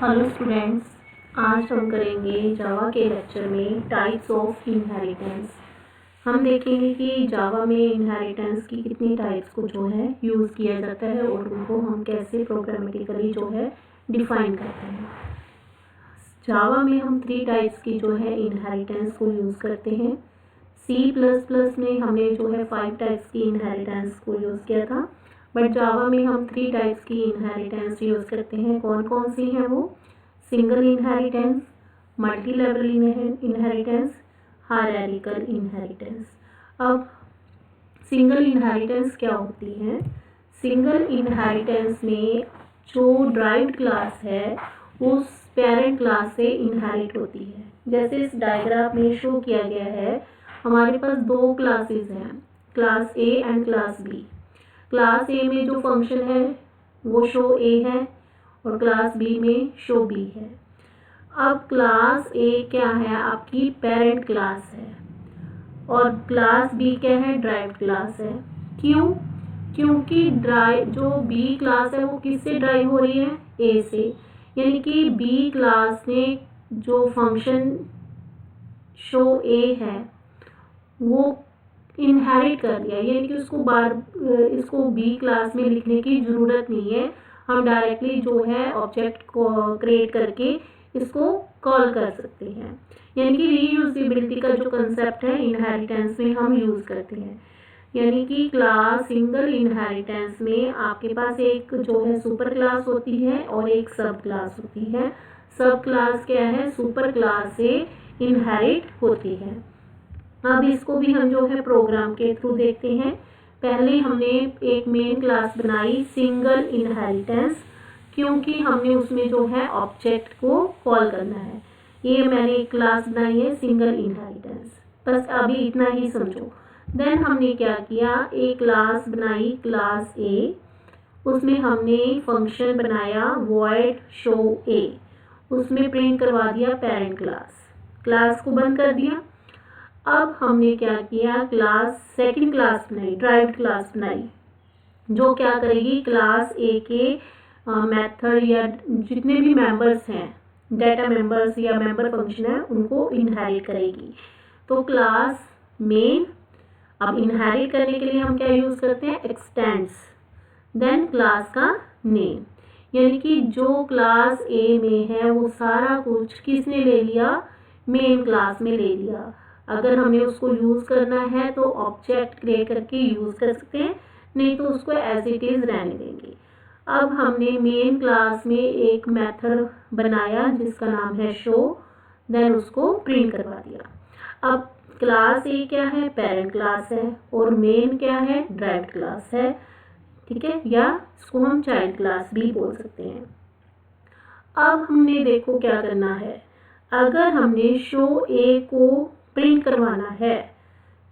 Hello students, आज हम करेंगे जावा के लेक्चर में टाइप्स ऑफ इनहेरिटेंस। हम देखेंगे कि जावा में इनहेरिटेंस की कितनी टाइप्स को जो है यूज़ किया जाता है और उनको हम कैसे प्रोग्रामेटिकली जो है डिफाइन करते हैं। जावा में हम 3 टाइप्स की जो है इनहेरिटेंस को यूज़ करते हैं। C++ में हमने जो है 5 टाइप्स की इनहेरिटेंस को यूज़ किया था, बट जावा में हम 3 टाइप्स की इनहेरिटेंस यूज़ करते हैं। कौन कौन सी हैं वो? Single inheritance, multi level inheritance, hierarchical inheritance. अब सिंगल इनहेरिटेंस क्या होती है? सिंगल इनहेरिटेंस में जो ड्राइव्ड क्लास है उस पेरेंट क्लास से इनहेरिट होती है। जैसे इस डायग्राम में शो किया गया है, हमारे पास 2 क्लासेस हैं, class A and class B. Class A में जो फंक्शन है वो शो ए है और क्लास बी में शो बी है। अब क्लास ए क्या है? आपकी पेरेंट क्लास है और क्लास बी क्या है? ड्राइव्ड क्लास है। क्यों? क्योंकि जो बी क्लास है वो किससे ड्राइव हो रही है? ए से। यानी कि बी क्लास ने जो फंक्शन शो ए है वो इनहेरिट कर लिया, यानी कि इसको बी क्लास में लिखने की ज़रूरत नहीं है। हम डायरेक्टली जो है ऑब्जेक्ट को क्रिएट करके इसको कॉल कर सकते हैं। यानी कि रीयूजेबिलिटी का जो कंसेप्ट है इनहेरिटेंस में हम यूज़ करते हैं। यानी कि क्लास सिंगल इनहेरिटेंस में आपके पास एक जो है सुपर क्लास होती है और एक सब क्लास होती है। सब क्लास क्या है? सुपर क्लास से इनहेरिट होती है। अब इसको भी हम जो है प्रोग्राम के थ्रू देखते हैं। पहले हमने एक मेन क्लास बनाई सिंगल इनहेरिटेंस, क्योंकि हमने उसमें जो है ऑब्जेक्ट को कॉल करना है। ये मैंने एक क्लास बनाई है सिंगल इनहेरिटेंस, बस अभी इतना ही समझो। देन हमने क्या किया, एक क्लास बनाई क्लास ए, उसमें हमने फंक्शन बनाया void show a, उसमें प्रिंट करवा दिया पेरेंट क्लास को बंद कर दिया। अब हमने क्या किया, सेकंड क्लास बनाई, ड्राइव्ड क्लास बनाई, जो क्या करेगी, क्लास ए के मेथड या जितने भी मेंबर्स हैं, डेटा मेंबर्स या मेंबर फंक्शन है, उनको इनहेरिट करेगी। तो क्लास मेन। अब इनहेरिट करने के लिए हम क्या यूज़ करते हैं? एक्सटेंड्स, देन क्लास का नेम। यानी कि जो क्लास ए में है वो सारा कुछ किसने ले लिया? मेन क्लास में ले लिया। अगर हमें उसको यूज़ करना है तो ऑब्जेक्ट क्रिएट करके यूज़ कर सकते हैं, नहीं तो उसको एज इट इज़ रहने देंगे। अब हमने मेन क्लास में एक मेथड बनाया जिसका नाम है शो, देन उसको प्रिंट करवा दिया। अब क्लास ए क्या है? पेरेंट क्लास है और मेन क्या है? ड्राइव्ड क्लास है, ठीक है, या इसको हम चाइल्ड क्लास भी बोल सकते हैं। अब हमने देखो क्या करना है, अगर हमने शो ए को प्रिंट करवाना है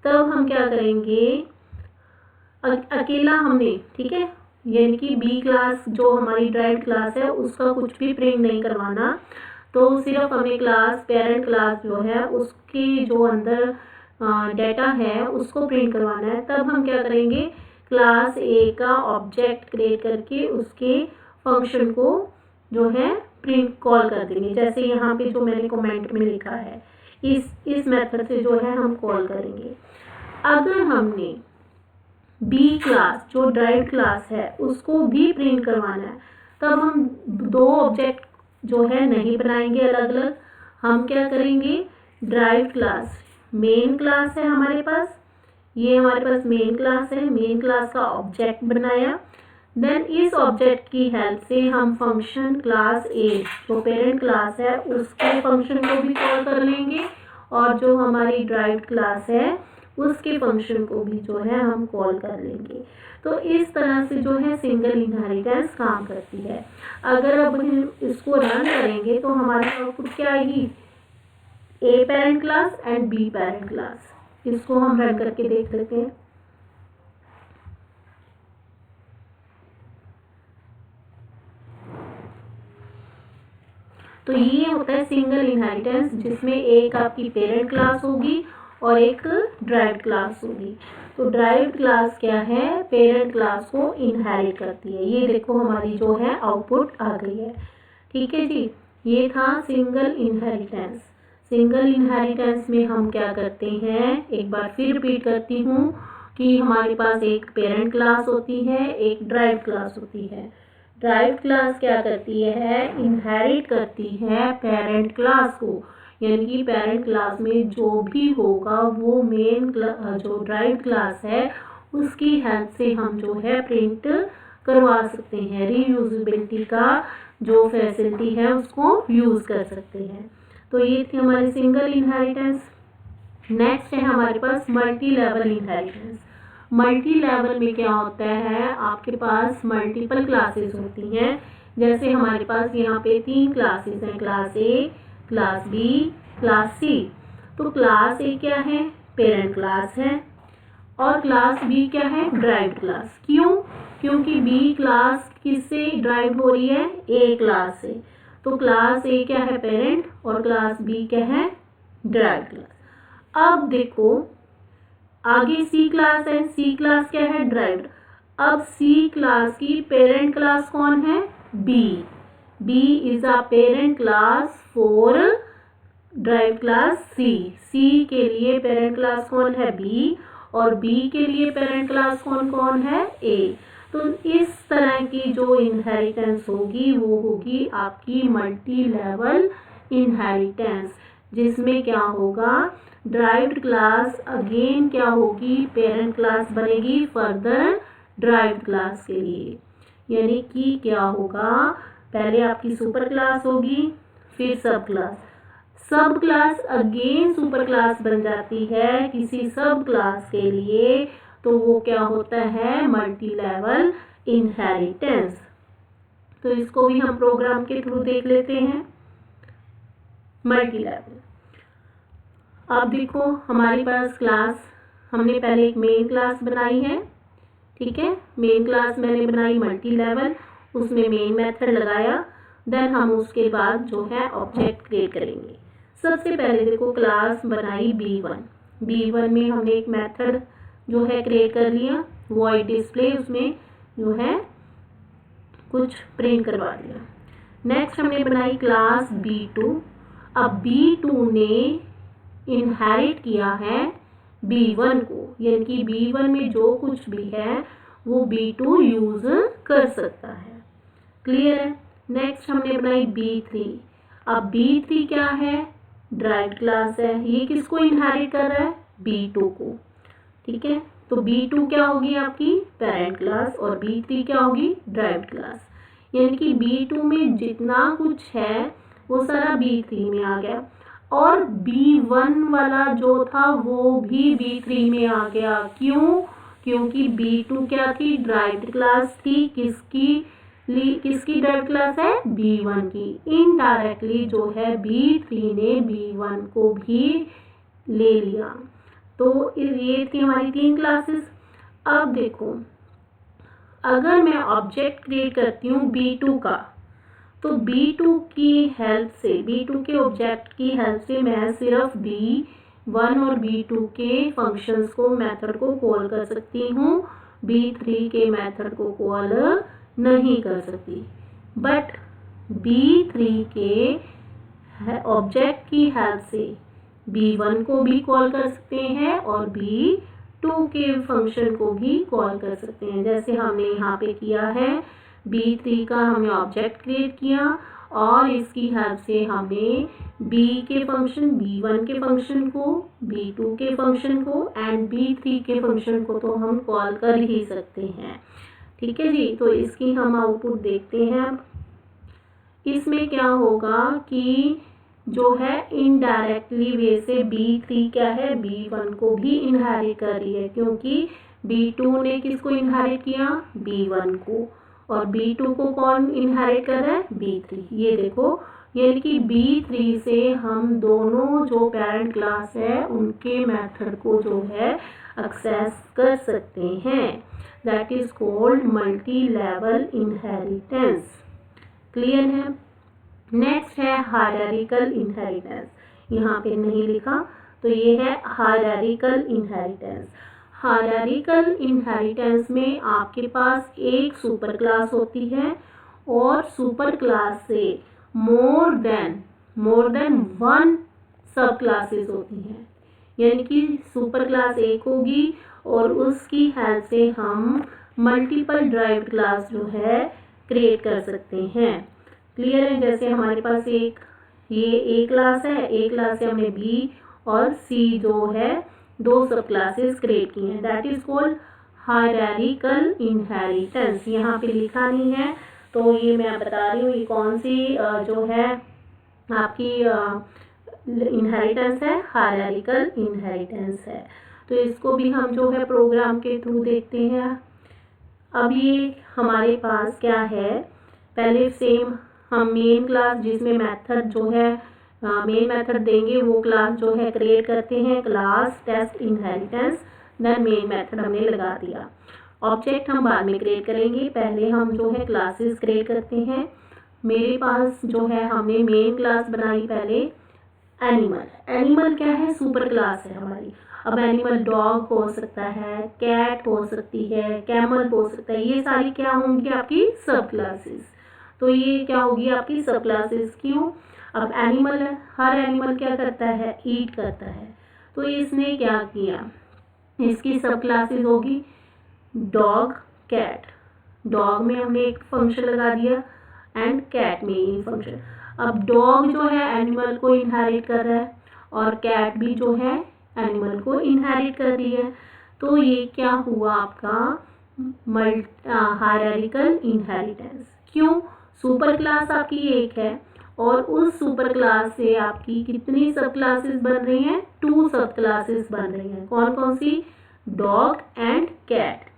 तब हम क्या करेंगे, अकेला हमने, ठीक है, यानी कि बी क्लास जो हमारी ड्राइव्ड क्लास है उसका कुछ भी प्रिंट नहीं करवाना, तो सिर्फ हमें पेरेंट क्लास जो है उसकी जो अंदर डेटा है उसको प्रिंट करवाना है। तब हम क्या करेंगे, क्लास ए का ऑब्जेक्ट क्रिएट करके उसके फंक्शन को जो है प्रिंट कॉल कर देंगे। जैसे यहाँ पे जो मैंने कमेंट में लिखा है, इस मेथड से जो है हम कॉल करेंगे। अगर हमने बी क्लास जो ड्राइव्ड क्लास है उसको भी प्रिंट करवाना है तब हम 2 ऑब्जेक्ट जो है नहीं बनाएंगे अलग अलग। हम क्या करेंगे, ड्राइव्ड क्लास, मेन क्लास है हमारे पास, ये हमारे पास मेन क्लास है, मेन क्लास का ऑब्जेक्ट बनाया, देन इस ऑब्जेक्ट की हेल्प से हम फंक्शन क्लास ए जो पेरेंट क्लास है उसके फंक्शन को भी कॉल कर लेंगे और जो हमारी ड्राइव्ड क्लास है उसके फंक्शन को भी जो है हम कॉल कर लेंगे। तो इस तरह से जो है सिंगल इनहेरिटेंस काम करती है। अगर अब हम इसको रन करेंगे तो हमारे आउटपुट क्या आएगी, A parent class and B parent class. इसको हम रन करके देख लेते हैं। तो ये होता है सिंगल इनहेरिटेंस, जिसमें एक आपकी पेरेंट क्लास होगी और एक ड्राइव्ड क्लास होगी। तो ड्राइव्ड क्लास क्या है, पेरेंट क्लास को इनहेरिट करती है। ये देखो हमारी जो है आउटपुट आ गई है, ठीक है जी, ये था सिंगल इनहेरिटेंस। सिंगल इनहेरिटेंस में हम क्या करते हैं, एक बार फिर रिपीट करती हूँ कि हमारे पास एक पेरेंट क्लास होती है, एक ड्राइव्ड क्लास होती है। ड्राइव्ड क्लास क्या करती है, इनहेरिट करती है पेरेंट क्लास को, यानी कि पेरेंट क्लास में जो भी होगा वो मेन जो ड्राइव्ड क्लास है उसकी हेल्प से हम जो है प्रिंट करवा सकते हैं। रीयूजेबिलिटी का जो फैसिलिटी है उसको यूज़ कर सकते हैं। तो ये थी हमारी सिंगल इनहेरिटेंस। नेक्स्ट है हमारे पास multi level inheritance. Multi level में क्या होता है, आपके पास मल्टीपल क्लासेस होती हैं। जैसे हमारे पास यहाँ पे 3 क्लासेस हैं, class A, class B, class C. तो क्लास ए क्या है, पेरेंट क्लास है, और क्लास बी क्या है, ड्राइव्ड क्लास। क्यों, क्योंकि बी क्लास किससे ड्राइव हो रही है, ए क्लास से। तो क्लास ए क्या है, पेरेंट, और क्लास बी क्या है, ड्राइव्ड क्लास। अब देखो आगे सी क्लास है, सी क्लास क्या है, ड्राइव्ड। अब सी क्लास की पेरेंट क्लास कौन है, B. B is a parent class for derived class C. C के लिए पेरेंट क्लास कौन है, बी, और बी के लिए पेरेंट क्लास कौन कौन है, ए। तो इस तरह की जो इनहेरिटेंस होगी वो होगी आपकी मल्टी लेवल इनहेरिटेंस, जिसमें क्या होगा, ड्राइव्ड क्लास अगेन क्या होगी, पेरेंट क्लास बनेगी फर्दर ड्राइव्ड क्लास के लिए। यानी कि क्या होगा, पहले आपकी सुपर क्लास होगी, फिर सब क्लास, सब क्लास अगेन सुपर क्लास बन जाती है किसी सब क्लास के लिए। तो वो क्या होता है, मल्टी लेवल इनहेरिटेंस। तो इसको भी हम प्रोग्राम के थ्रू देख लेते हैं, मल्टी लेवल। अब देखो हमारे पास क्लास, हमने पहले एक मेन क्लास बनाई है, ठीक है, मेन क्लास मैंने बनाई मल्टी लेवल, उसमें मेन मेथड लगाया, देन हम उसके बाद जो है ऑब्जेक्ट क्रिएट करेंगे। सबसे पहले देखो क्लास बनाई B1। B1 में हमने एक मेथड जो है क्रिएट कर लिया, वॉइड डिस्प्ले, उसमें जो है कुछ प्रिंट करवा दिया। नेक्स्ट हमने बनाई क्लास B2। अब B2 ने इनहेरिट किया है B1 को, यानी कि B1 में जो कुछ भी है वो B2 यूज कर सकता है। क्लियर है। नेक्स्ट हमने बनाई B3। अब B3 क्या है, ड्राइव्ड क्लास है, ये किसको इनहेरिट कर रहा है, B2 को, ठीक है। तो B2 क्या होगी आपकी पेरेंट क्लास, और B3 क्या होगी ड्राइव्ड क्लास। यानी कि B2 में जितना कुछ है वो सारा B3 में आ गया, और B1 वाला जो था वो भी B3 में आ गया। क्यों, क्योंकि B2 क्या थी, ड्राइव्ड क्लास थी, किसकी ड्राइव्ड क्लास है, B1 की। इनडायरेक्टली जो है B3 ने B1 को भी ले लिया। तो ये थी हमारी 3 क्लासेस। अब देखो अगर मैं ऑब्जेक्ट क्रिएट करती हूँ B2 का, तो B2 की हेल्प से, B2 के ऑब्जेक्ट की हेल्प से मैं सिर्फ B1 और B2 के फंक्शंस को, मेथड को कॉल कर सकती हूँ, B3 के मेथड को कॉल नहीं कर सकती। बट B3 के ऑब्जेक्ट की हेल्प से B1 को भी कॉल कर सकते हैं और B2 के फंक्शन को भी कॉल कर सकते हैं। जैसे हमने यहाँ पे किया है, B3 का हमने ऑब्जेक्ट क्रिएट किया और इसकी हेल्प से हमें B के फंक्शन, B1 के फंक्शन को, B2 के फंक्शन को एंड B3 के फंक्शन को तो हम कॉल कर ही सकते हैं। ठीक है जी। तो इसकी हम आउटपुट देखते हैं। इसमें क्या होगा कि जो है इनडायरेक्टली वे से B3 क्या है, B1 को भी इनहेरिट कर रही है, क्योंकि B2 ने किसको इनहेरिट किया, B1 को, और B2 को कौन इनहेरिट कर रहा है, B3। ये देखो, यानी कि B3 से हम दोनों जो पेरेंट क्लास है उनके मेथड को जो है एक्सेस कर सकते हैं। That is called multi level inheritance. Clear है। नेक्स्ट है हायरार्किकल इनहेरिटेंस। यहाँ पे नहीं लिखा, तो ये है हायरार्किकल इनहेरिटेंस। हायरार्किकल इनहेरिटेंस में आपके पास एक सुपर क्लास होती है और सुपर क्लास से मोर देन वन सब क्लासेस होती हैं, यानी कि सुपर क्लास एक होगी और उसकी हेल्प से हम मल्टीपल ड्राइव्ड क्लास जो है क्रिएट कर सकते हैं। क्लियर है? जैसे हमारे पास ये ए क्लास है, ए क्लास से हमने बी और सी जो है दो सब क्लासेस क्रिएट की हैं, that is called hierarchical inheritance. यहाँ पे लिखा नहीं है तो ये मैं बता रही हूँ, ये कौन सी जो है आपकी इनहेरिटेंस है, हायरार्किकल इनहेरिटेंस है। तो इसको भी हम जो है प्रोग्राम के थ्रू देखते हैं। अब ये हमारे पास क्या है, पहले सेम हम मेन क्लास जिसमें मेथड जो है मेन मेथड देंगे वो क्लास जो है क्रिएट करते हैं, class test inheritance, then main method हमने लगा दिया। ऑब्जेक्ट हम बाद में क्रिएट करेंगे, पहले हम जो है क्लासेस क्रिएट करते हैं। मेरे पास जो है हमने मेन क्लास बनाई पहले एनिमल। एनिमल क्या है, सुपर क्लास है हमारी। अब एनिमल डॉग हो सकता है, कैट हो सकती है, कैमल हो सकता है, ये सारी क्या होंगी आपकी सब क्लासेस। तो ये क्या होगी आपकी सब क्लासेस। क्यों? अब एनिमल है, हर एनिमल क्या करता है, ईट करता है। तो इसने क्या किया, इसकी सब क्लासेस होगी डॉग कैट। डॉग में हमने एक फंक्शन लगा दिया एंड कैट में ये फंक्शन। अब डॉग जो है एनिमल को इनहेरिट कर रहा है और कैट भी जो है एनिमल को इनहेरिट कर रही है। तो ये क्या हुआ आपका हायरार्किकल इनहेरिटेंस। क्यों? सुपर क्लास आपकी एक है और उस सुपर क्लास से आपकी कितनी सब क्लासेस बन रही हैं, 2 सब क्लासेस बन रही हैं। कौन कौन सी? Dog and cat.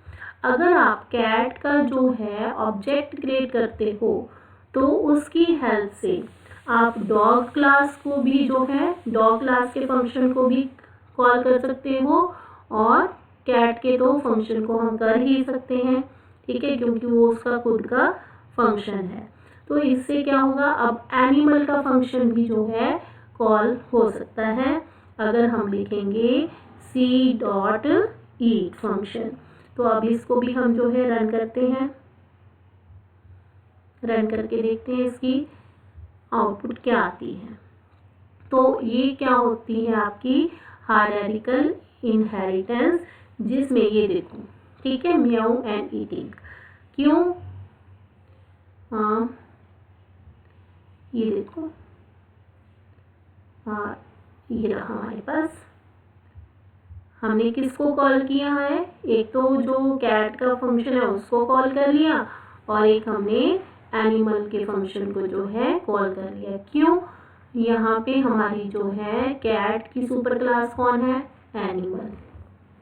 अगर आप कैट का जो है ऑब्जेक्ट क्रिएट करते हो तो उसकी हेल्प से आप डॉग क्लास को भी जो है डॉग क्लास के फंक्शन को भी कॉल कर सकते हो और कैट के तो फंक्शन को हम कर ही सकते हैं, ठीक है, क्योंकि वो उसका खुद का फंक्शन है। तो इससे क्या होगा, अब एनिमल का फंक्शन भी जो है कॉल हो सकता है अगर हम लिखेंगे सी डॉट ईट फंक्शन। तो अब इसको भी हम जो है रन करते हैं, रन करके देखते हैं इसकी आउटपुट क्या आती है। तो ये क्या होती है आपकी हायरार्किकल इनहेरिटेंस, जिसमें ये देखो, ठीक है, म्याऊ एंड ईटिंग। क्यों? ये देखो, ये रहा हमारे पास। हमने किसको कॉल किया है, एक तो जो कैट का फंक्शन है उसको कॉल कर लिया और एक हमने एनिमल के फंक्शन को जो है कॉल कर लिया। क्यों? यहाँ पे हमारी जो है कैट की सुपर क्लास कौन है, एनिमल,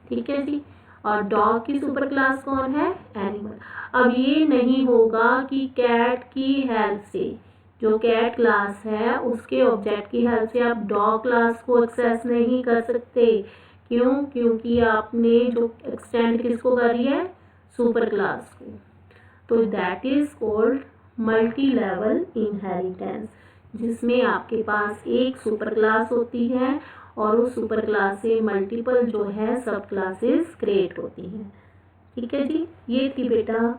ठीक है जी, और डॉग की सुपर क्लास कौन है, एनिमल। अब ये नहीं होगा कि कैट की हेल्प से, जो कैट क्लास है उसके ऑब्जेक्ट की हेल्प से आप डॉग क्लास को एक्सेस नहीं कर सकते। क्यों? क्योंकि आपने जो एक्सटेंड किसको करी है, सुपर क्लास को। तो that is called multi level inheritance, जिसमें आपके पास एक सुपर क्लास होती है और उस सुपर क्लास से मल्टीपल जो है सब क्लासेस क्रिएट होती हैं, ठीक है जी। ये थी बेटा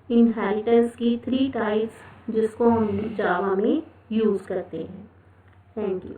इनहेरिटेंस की 3 टाइप्स जिसको हम जावा में यूज़ करते हैं। Thank you.